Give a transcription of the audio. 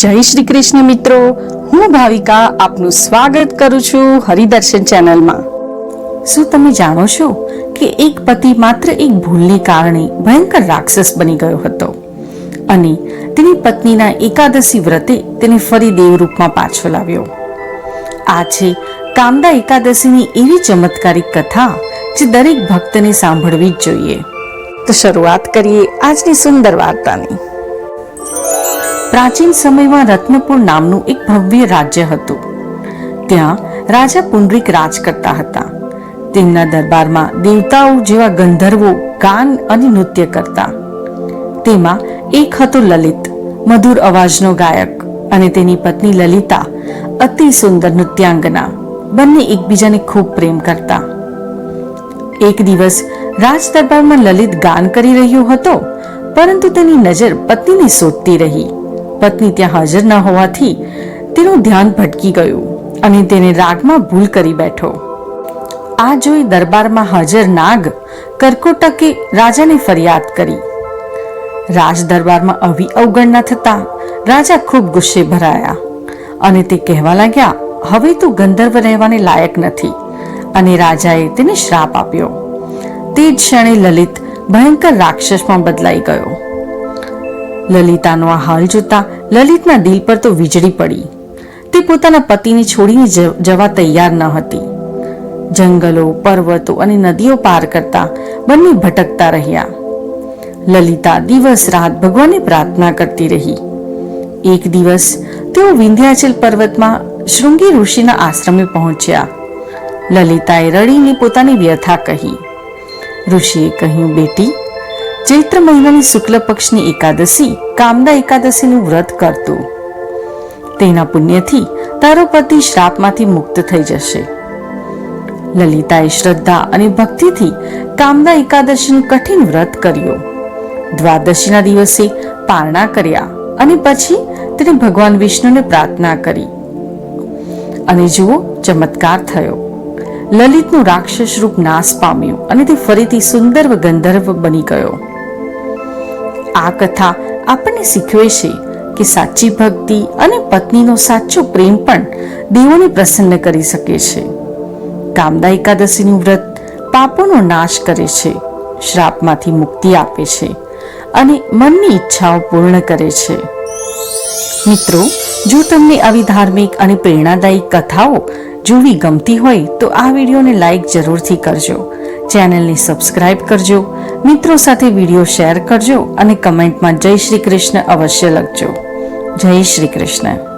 જય શ્રી કૃષ્ણ મિત્રો, હું ભાવિકા આપનું સ્વાગત કરું છું હરિદર્શન ચેનલમાં। શું તમે જાણો છો કે એક પતિ માત્ર એક ભૂલને કારણે ભયંકર રાક્ષસ બની ગયો હતો અને તેની પત્નીના એકાદશી વ્રતે તેને ફરી દેવરૂપમાં પાછો લાવ્યો। આ છે કામદા એકાદશીની એવી ચમત્કારિક કથા જે દરેક ભક્તને સાંભળવી જ જોઈએ। તો શરૂઆત કરીએ આજની સુંદર વાર્તાની। પ્રાચીન સમયમાં રત્નપુર નામનું એક ભવ્ય રાજ્ય હતું। ત્યાં રાજા પુંડરીક રાજ કરતા હતા। તેમના દરબારમાં દેવતાઓ જેવા ગંધર્વો ગાન અને નૃત્ય કરતા। તેમાં એક હતો લલિત, મધુર અવાજનો ગાયક, અને તેની પત્ની લલિતા અતિ સુંદર નૃત્યાંગના। બંને એકબીજાને ખૂબ પ્રેમ કરતા। એક દિવસ રાજ દરબારમાં લલિત ગાન કરી રહ્યો હતો, પરંતુ તેની નજર પત્નીને શોધતી રહી। પત્ની ત્યાં હાજર ન હોવાથી તેનું ધ્યાન ભટકી ગયું અને તેને રાગમાં ભૂલ કરી બેઠો। આ જોઈ દરબારમાં હાજર નાગ કરકોટકે રાજાને ફરિયાદ કરી। રાજ દરબારમાં આવી અવગણના થતા રાજા ખૂબ ગુસ્સે ભરાયા અને તે કહેવા લાગ્યા, હવે તું ગંધર્વ રહેવાને લાયક નથી, અને રાજાએ તેને શ્રાપ આપ્યો। તે જ ક્ષણે લલિત ભયંકર રાક્ષસમાં બદલાઈ ગયો। લલિતાનો આ હાલ જોતા લલિતના દિલ પર તો વીજળી પડી। તે પોતાના પતિને છોડીને જવા તૈયાર ન હતી। જંગલો, પર્વતો અને નદીઓ પાર કરતા બંને ભટકતા રહ્યા। લલિતા દિવસ રાત ભગવાનને પ્રાર્થના કરતી રહી। એક દિવસ તેઓ વિંધ્યાચલ પર્વતમાં શૃંગી ઋષિના આશ્રમે પહોંચ્યા। લલિતાએ રડીને પોતાની વ્યથા કહી। ઋષિએ કહ્યું, બેટી, ચૈત્ર મહિનાની શુક્લ પક્ષની એકાદશી કામદા એકાદશીનું વ્રત કરતું। તેના પુણ્યથી તારો પતિ શ્રાપમાંથી મુક્ત થઈ જશે। લલિતાએ શ્રદ્ધા અને ભક્તિથી કામદા એકાદશીનું કઠિન વ્રત કર્યો। દ્વાદશીના દિવસે પારણા કર્યા અને પછી તેને ભગવાન વિષ્ણુને પ્રાર્થના કરી, અને જુઓ, ચમત્કાર થયો। લલિતનું રાક્ષસ રૂપ નાશ પામ્યું અને તે ફરીથી સુંદર ગંધર્વ બની ગયો। આ કથા આપણને શીખવે છે કે સાચી ભક્તિ અને પત્નીનો સાચો પ્રેમ પણ દેવોને પ્રસન્ન કરી શકે છે। કામદા એકાદશીનું વ્રત પાપોનો નાશ કરે છે, શ્રાપમાંથી મુક્તિ આપે છે અને મનની ઈચ્છાઓ પૂર્ણ કરે છે। મિત્રો, જો તમને આવી ધાર્મિક અને પ્રેરણાદાયી કથાઓ જોવી ગમતી હોય તો આ વિડીયોને લાઈક જરૂરથી કરજો, ચેનલને સબસ્ક્રાઇબ કરજો, મિત્રો સાથે વિડીયો શેર કરજો અને કમેન્ટમાં જય શ્રી કૃષ્ણ અવશ્ય લખજો। જય શ્રી કૃષ્ણ।